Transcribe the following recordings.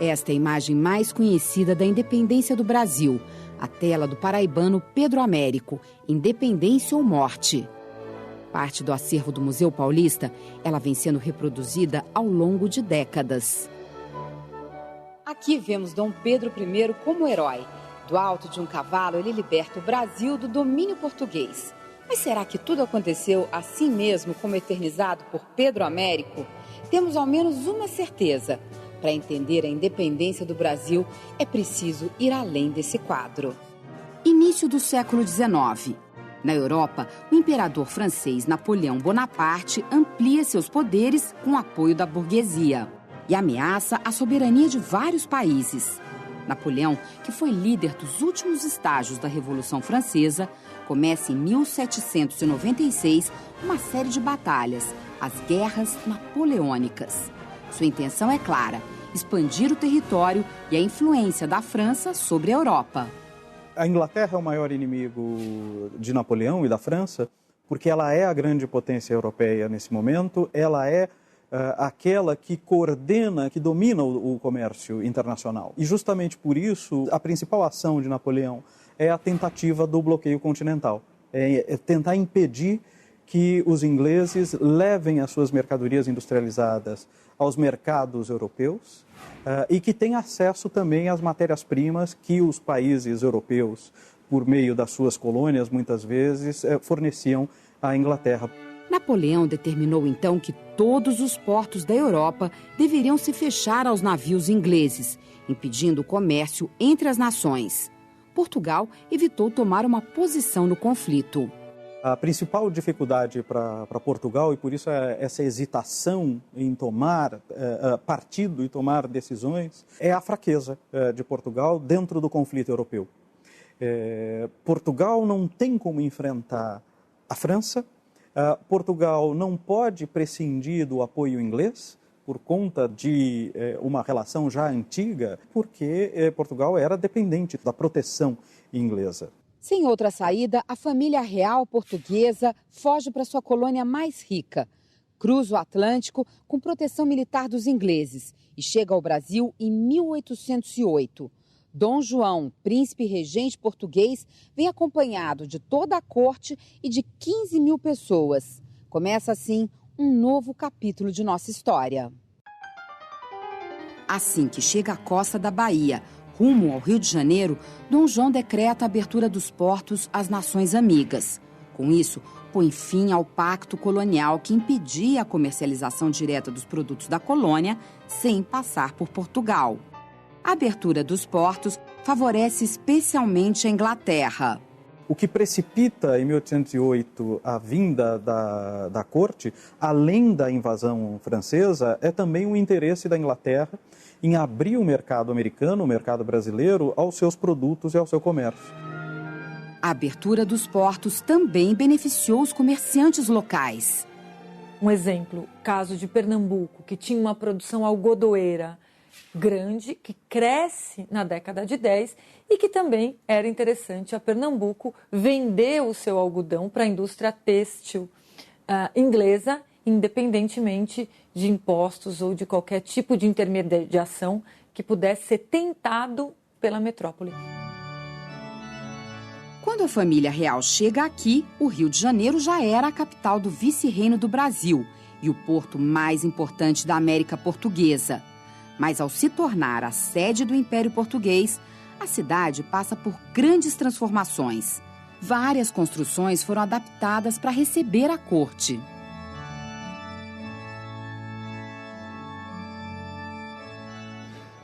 Esta é a imagem mais conhecida da independência do Brasil, a tela do paraibano Pedro Américo, Independência ou Morte. Parte do acervo do Museu Paulista, ela vem sendo reproduzida ao longo de décadas. Aqui vemos Dom Pedro I como herói. Do alto de um cavalo, ele liberta o Brasil do domínio português. Mas será que tudo aconteceu assim mesmo, como eternizado por Pedro Américo? Temos ao menos uma certeza. Para entender a independência do Brasil, é preciso ir além desse quadro. Início do século XIX. Na Europa, o imperador francês Napoleão Bonaparte amplia seus poderes com o apoio da burguesia e ameaça a soberania de vários países. Napoleão, que foi líder dos últimos estágios da Revolução Francesa, começa em 1796 uma série de batalhas, as Guerras Napoleônicas. Sua intenção é clara: expandir o território e a influência da França sobre a Europa. A Inglaterra é o maior inimigo de Napoleão e da França, porque ela é a grande potência europeia nesse momento, ela é aquela que coordena, que domina o comércio internacional. E justamente por isso, a principal ação de Napoleão é a tentativa do bloqueio continental, é tentar impedir que os ingleses levem as suas mercadorias industrializadas aos mercados europeus e que tenham acesso também às matérias-primas que os países europeus, por meio das suas colônias, muitas vezes, forneciam à Inglaterra. Napoleão determinou então que todos os portos da Europa deveriam se fechar aos navios ingleses, impedindo o comércio entre as nações. Portugal evitou tomar uma posição no conflito. A principal dificuldade para Portugal, e por isso essa hesitação em tomar partido e tomar decisões, é a fraqueza de Portugal dentro do conflito europeu. Portugal não tem como enfrentar a França, Portugal não pode prescindir do apoio inglês por conta de uma relação já antiga, porque Portugal era dependente da proteção inglesa. Sem outra saída, a família real portuguesa foge para sua colônia mais rica. Cruza o Atlântico com proteção militar dos ingleses e chega ao Brasil em 1808. Dom João, príncipe regente português, vem acompanhado de toda a corte e de 15 mil pessoas. Começa assim um novo capítulo de nossa história. Assim que chega à costa da Bahia, rumo ao Rio de Janeiro, Dom João decreta a abertura dos portos às nações amigas. Com isso, põe fim ao pacto colonial que impedia a comercialização direta dos produtos da colônia sem passar por Portugal. A abertura dos portos favorece especialmente a Inglaterra. O que precipita, em 1808, a vinda da corte, além da invasão francesa, é também o interesse da Inglaterra em abrir o mercado americano, o mercado brasileiro, aos seus produtos e ao seu comércio. A abertura dos portos também beneficiou os comerciantes locais. Um exemplo, o caso de Pernambuco, que tinha uma produção algodoeira grande, que cresce na década de 10 e que também era interessante a Pernambuco vender o seu algodão para a indústria têxtil inglesa, independentemente de impostos ou de qualquer tipo de intermediação que pudesse ser tentado pela metrópole. Quando a família real chega aqui, o Rio de Janeiro já era a capital do vice-reino do Brasil e o porto mais importante da América Portuguesa. Mas ao se tornar a sede do Império Português, a cidade passa por grandes transformações. Várias construções foram adaptadas para receber a corte.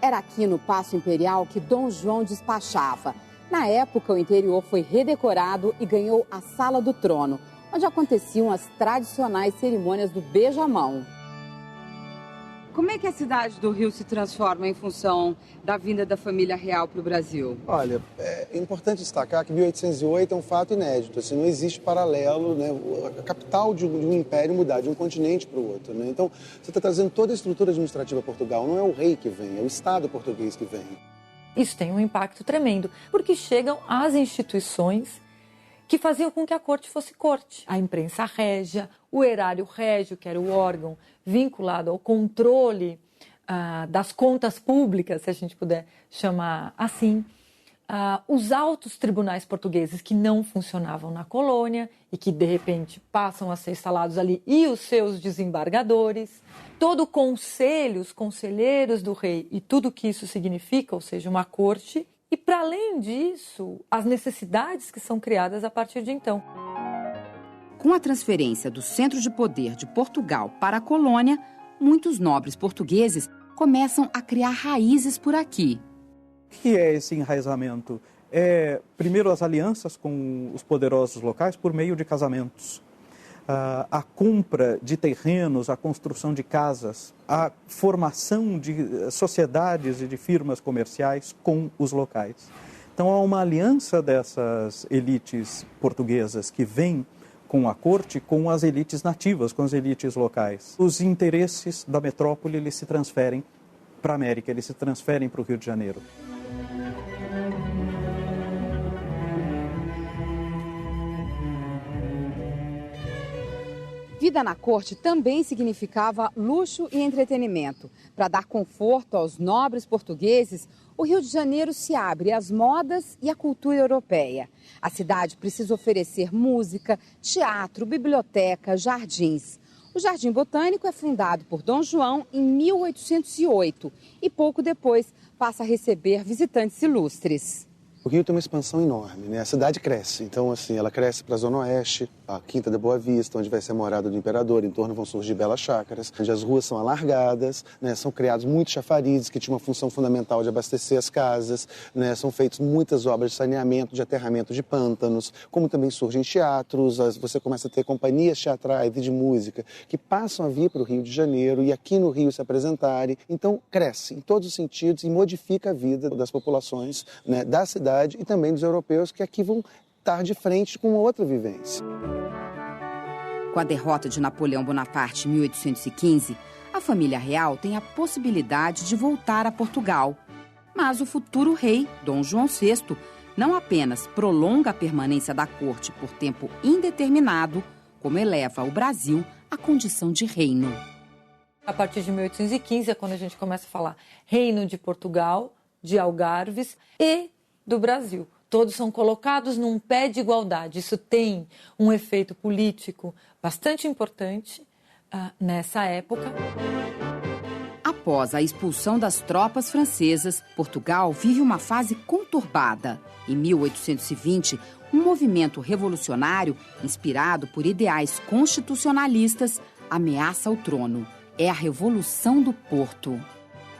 Era aqui no Paço Imperial que Dom João despachava. Na época, o interior foi redecorado e ganhou a Sala do Trono, onde aconteciam as tradicionais cerimônias do beijamão. Como é que a cidade do Rio se transforma em função da vinda da família real para o Brasil? Olha, é importante destacar que 1808 é um fato inédito, assim, não existe paralelo, né, a capital de um império mudar de um continente para o outro, né? Então, você está trazendo toda a estrutura administrativa a Portugal, não é o rei que vem, é o Estado português que vem. Isso tem um impacto tremendo, porque chegam as instituições que faziam com que a corte fosse corte. A imprensa régia, o erário régio, que era o órgão vinculado ao controle das contas públicas, se a gente puder chamar assim, os altos tribunais portugueses que não funcionavam na colônia e que, de repente, passam a ser instalados ali, e os seus desembargadores, todo o conselho, os conselheiros do rei e tudo que isso significa, ou seja, uma corte, e, para além disso, as necessidades que são criadas a partir de então. Com a transferência do centro de poder de Portugal para a colônia, muitos nobres portugueses começam a criar raízes por aqui. O que é esse enraizamento? Primeiro, as alianças com os poderosos locais por meio de casamentos. A compra de terrenos, a construção de casas, a formação de sociedades e de firmas comerciais com os locais. Então, há uma aliança dessas elites portuguesas que vêm com a corte, com as elites nativas, com as elites locais. Os interesses da metrópole eles se transferem para a América, eles se transferem para o Rio de Janeiro. Vida na corte também significava luxo e entretenimento. Para dar conforto aos nobres portugueses, o Rio de Janeiro se abre às modas e à cultura europeia. A cidade precisa oferecer música, teatro, biblioteca, jardins. O Jardim Botânico é fundado por Dom João em 1808 e pouco depois passa a receber visitantes ilustres. O Rio tem uma expansão enorme, né? A cidade cresce, então assim, ela cresce para a Zona Oeste, a Quinta da Boa Vista, onde vai ser a morada do imperador, em torno vão surgir belas chácaras, onde as ruas são alargadas, né? São criados muitos chafarizes que tinham uma função fundamental de abastecer as casas, né? São feitas muitas obras de saneamento, de aterramento de pântanos, como também surgem teatros, você começa a ter companhias teatrais e de música que passam a vir para o Rio de Janeiro e aqui no Rio se apresentarem, então cresce em todos os sentidos e modifica a vida das populações, né? Da cidade e também dos europeus que aqui vão estar de frente com uma outra vivência. Com a derrota de Napoleão Bonaparte em 1815, a família real tem a possibilidade de voltar a Portugal. Mas o futuro rei, Dom João VI, não apenas prolonga a permanência da corte por tempo indeterminado, como eleva o Brasil à condição de reino. A partir de 1815 é quando a gente começa a falar Reino de Portugal, de Algarves e do Brasil. Todos são colocados num pé de igualdade. Isso tem um efeito político bastante importante nessa época. Após a expulsão das tropas francesas, Portugal vive uma fase conturbada. Em 1820, um movimento revolucionário, inspirado por ideais constitucionalistas, ameaça o trono. É a Revolução do Porto.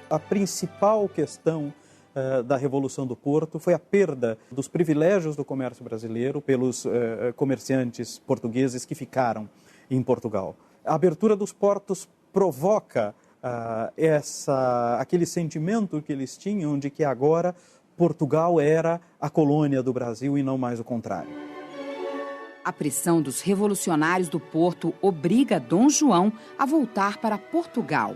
A principal questão da Revolução do Porto foi a perda dos privilégios do comércio brasileiro pelos comerciantes portugueses que ficaram em Portugal. A abertura dos portos provoca aquele sentimento que eles tinham de que agora Portugal era a colônia do Brasil e não mais o contrário. A pressão dos revolucionários do Porto obriga Dom João a voltar para Portugal.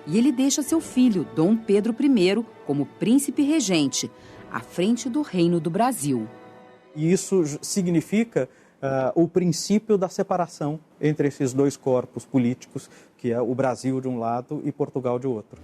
E ele deixa seu filho, Dom Pedro I, como príncipe regente, à frente do Reino do Brasil. E isso significa o princípio da separação entre esses dois corpos políticos, que é o Brasil de um lado e Portugal de outro.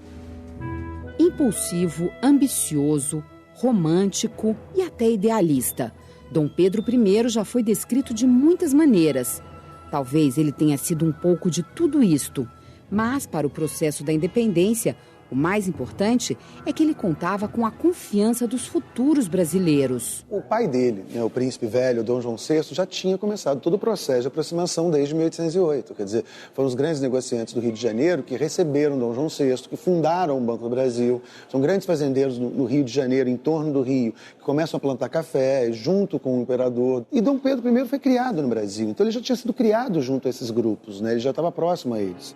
Impulsivo, ambicioso, romântico e até idealista, Dom Pedro I já foi descrito de muitas maneiras. Talvez ele tenha sido um pouco de tudo isto. Mas, para o processo da independência, o mais importante é que ele contava com a confiança dos futuros brasileiros. O pai dele, o príncipe velho, Dom João VI, já tinha começado todo o processo de aproximação desde 1808. Quer dizer, foram os grandes negociantes do Rio de Janeiro que receberam Dom João VI, que fundaram o Banco do Brasil. São grandes fazendeiros no Rio de Janeiro, em torno do Rio, que começam a plantar café junto com o imperador. E Dom Pedro I foi criado no Brasil, então ele já tinha sido criado junto a esses grupos, ele já estava próximo a eles.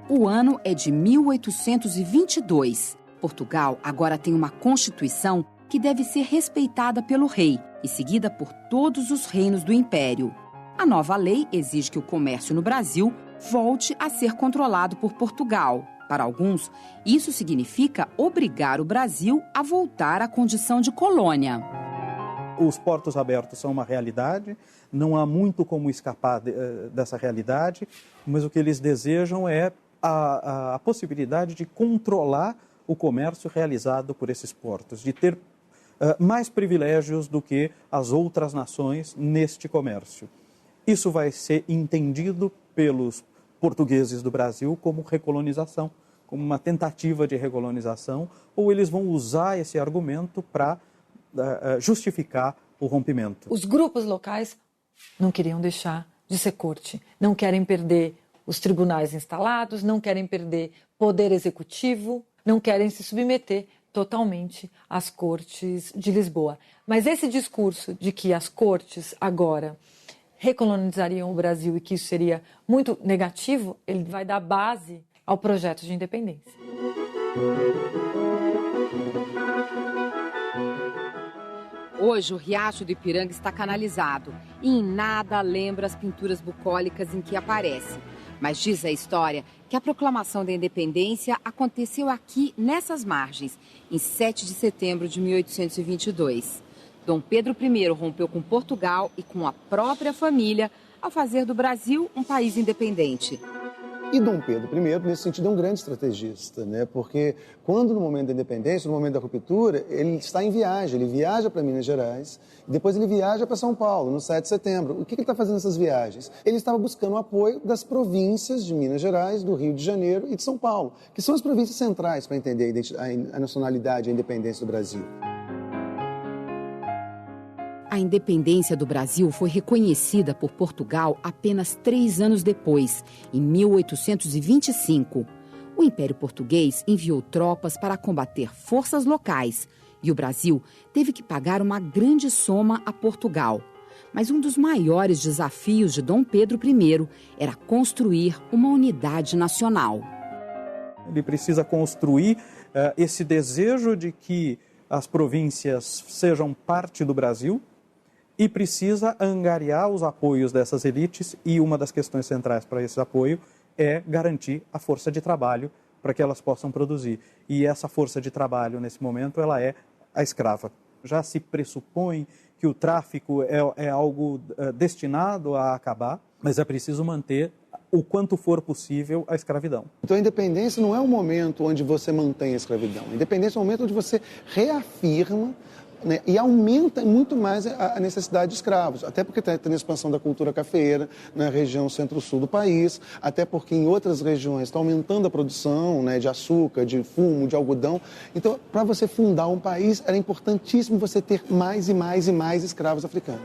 O ano é de 1822. Portugal agora tem uma Constituição que deve ser respeitada pelo rei e seguida por todos os reinos do Império. A nova lei exige que o comércio no Brasil volte a ser controlado por Portugal. Para alguns, isso significa obrigar o Brasil a voltar à condição de colônia. Os portos abertos são uma realidade, não há muito como escapar dessa realidade, mas o que eles desejam é a possibilidade de controlar o comércio realizado por esses portos, de ter mais privilégios do que as outras nações neste comércio. Isso vai ser entendido pelos portugueses do Brasil como recolonização, como uma tentativa de recolonização, ou eles vão usar esse argumento para justificar o rompimento. Os grupos locais não queriam deixar de ser corte, não querem perder os tribunais instalados, não querem perder poder executivo, não querem se submeter totalmente às cortes de Lisboa. Mas esse discurso de que as cortes agora recolonizariam o Brasil e que isso seria muito negativo, ele vai dar base ao projeto de independência. Hoje, o Riacho do Ipiranga está canalizado e em nada lembra as pinturas bucólicas em que aparece. Mas diz a história que a proclamação da independência aconteceu aqui, nessas margens, em 7 de setembro de 1822. Dom Pedro I rompeu com Portugal e com a própria família ao fazer do Brasil um país independente. E Dom Pedro I, nesse sentido, é um grande estrategista, né? Porque quando no momento da independência, no momento da ruptura, ele está em viagem, ele viaja para Minas Gerais e depois ele viaja para São Paulo, no 7 de setembro. O que ele está fazendo nessas viagens? Ele estava buscando o apoio das províncias de Minas Gerais, do Rio de Janeiro e de São Paulo, que são as províncias centrais para entender a nacionalidade e a independência do Brasil. A independência do Brasil foi reconhecida por Portugal apenas 3 anos depois, em 1825. O Império Português enviou tropas para combater forças locais e o Brasil teve que pagar uma grande soma a Portugal. Mas um dos maiores desafios de Dom Pedro I era construir uma unidade nacional. Ele precisa construir esse desejo de que as províncias sejam parte do Brasil, e precisa angariar os apoios dessas elites, e uma das questões centrais para esse apoio é garantir a força de trabalho para que elas possam produzir. E essa força de trabalho, nesse momento, ela é a escrava. Já se pressupõe que o tráfico é algo destinado a acabar, mas é preciso manter o quanto for possível a escravidão. Então a independência não é um momento onde você mantém a escravidão. A independência é um momento onde você reafirma, né, e aumenta muito mais a necessidade de escravos, até porque está tendo a expansão da cultura cafeeira na região centro-sul do país, até porque em outras regiões está aumentando a produção, né, de açúcar, de fumo, de algodão. Então, para você fundar um país, era importantíssimo você ter mais e mais e mais escravos africanos.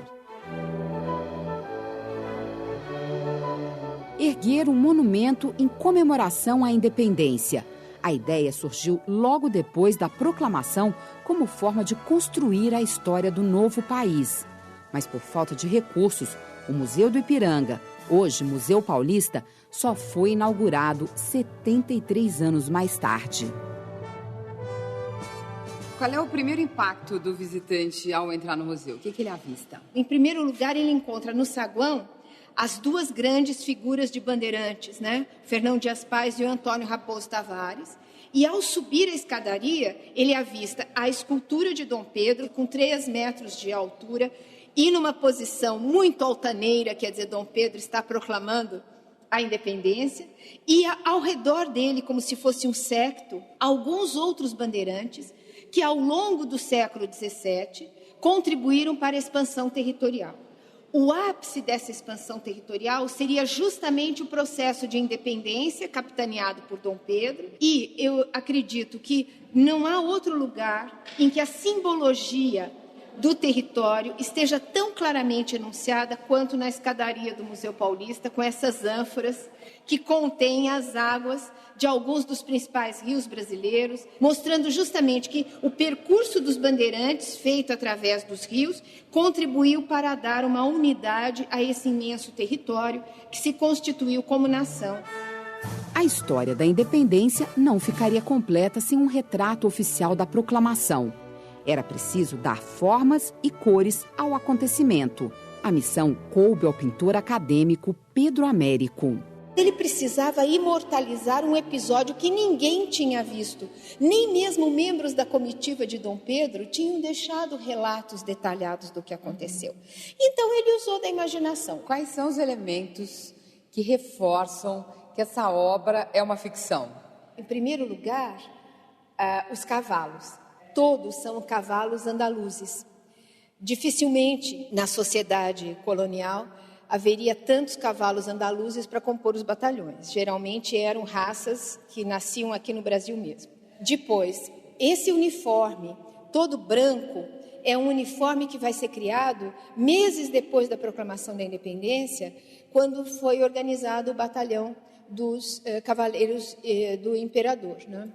Erguer um monumento em comemoração à independência. A ideia surgiu logo depois da proclamação como forma de construir a história do novo país. Mas por falta de recursos, o Museu do Ipiranga, hoje Museu Paulista, só foi inaugurado 73 anos mais tarde. Qual é o primeiro impacto do visitante ao entrar no museu? O que ele avista? Em primeiro lugar, ele encontra no saguão as 2 grandes figuras de bandeirantes, né? Fernão Dias Paz e o Antônio Raposo Tavares. E ao subir a escadaria, ele avista a escultura de Dom Pedro, com 3 metros de altura, e numa posição muito altaneira, quer dizer, Dom Pedro está proclamando a independência, e ao redor dele, como se fosse um séquito, alguns outros bandeirantes que, ao longo do século XVII, contribuíram para a expansão territorial. O ápice dessa expansão territorial seria justamente o processo de independência capitaneado por Dom Pedro, e eu acredito que não há outro lugar em que a simbologia do território esteja tão claramente enunciada quanto na escadaria do Museu Paulista, com essas ânforas que contêm as águas de alguns dos principais rios brasileiros, mostrando justamente que o percurso dos bandeirantes, feito através dos rios, contribuiu para dar uma unidade a esse imenso território que se constituiu como nação. A história da independência não ficaria completa sem um retrato oficial da proclamação. Era preciso dar formas e cores ao acontecimento. A missão coube ao pintor acadêmico Pedro Américo. Ele precisava imortalizar um episódio que ninguém tinha visto. Nem mesmo membros da comitiva de Dom Pedro tinham deixado relatos detalhados do que aconteceu. Então ele usou da imaginação. Quais são os elementos que reforçam que essa obra é uma ficção? Em primeiro lugar, os cavalos. Todos são cavalos andaluzes. Dificilmente, na sociedade colonial, haveria tantos cavalos andaluzes para compor os batalhões. Geralmente eram raças que nasciam aqui no Brasil mesmo. Depois, esse uniforme, todo branco, é um uniforme que vai ser criado meses depois da proclamação da independência, quando foi organizado o batalhão dos cavaleiros do imperador, né?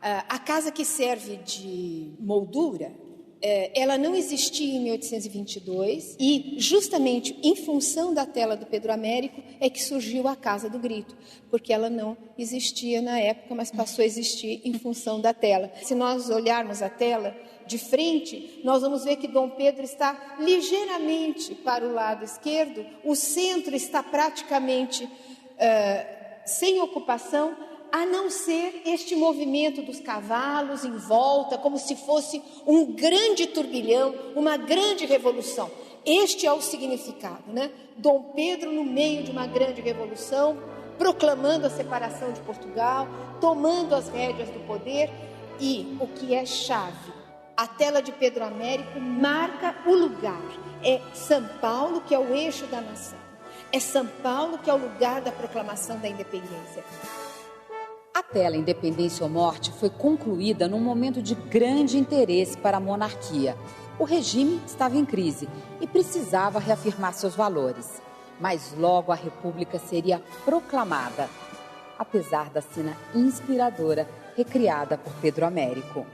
A casa que serve de moldura, ela não existia em 1822 e justamente em função da tela do Pedro Américo é que surgiu a Casa do Grito, porque ela não existia na época, mas passou a existir em função da tela. Se nós olharmos a tela de frente, nós vamos ver que Dom Pedro está ligeiramente para o lado esquerdo, o centro está praticamente sem ocupação, a não ser este movimento dos cavalos em volta, como se fosse um grande turbilhão, uma grande revolução. Este é o significado, né? Dom Pedro no meio de uma grande revolução, proclamando a separação de Portugal, tomando as rédeas do poder e, o que é chave, a tela de Pedro Américo marca o lugar. É São Paulo que é o eixo da nação. É São Paulo que é o lugar da proclamação da independência. A tela Independência ou Morte foi concluída num momento de grande interesse para a monarquia. O regime estava em crise e precisava reafirmar seus valores. Mas logo a República seria proclamada, apesar da cena inspiradora recriada por Pedro Américo.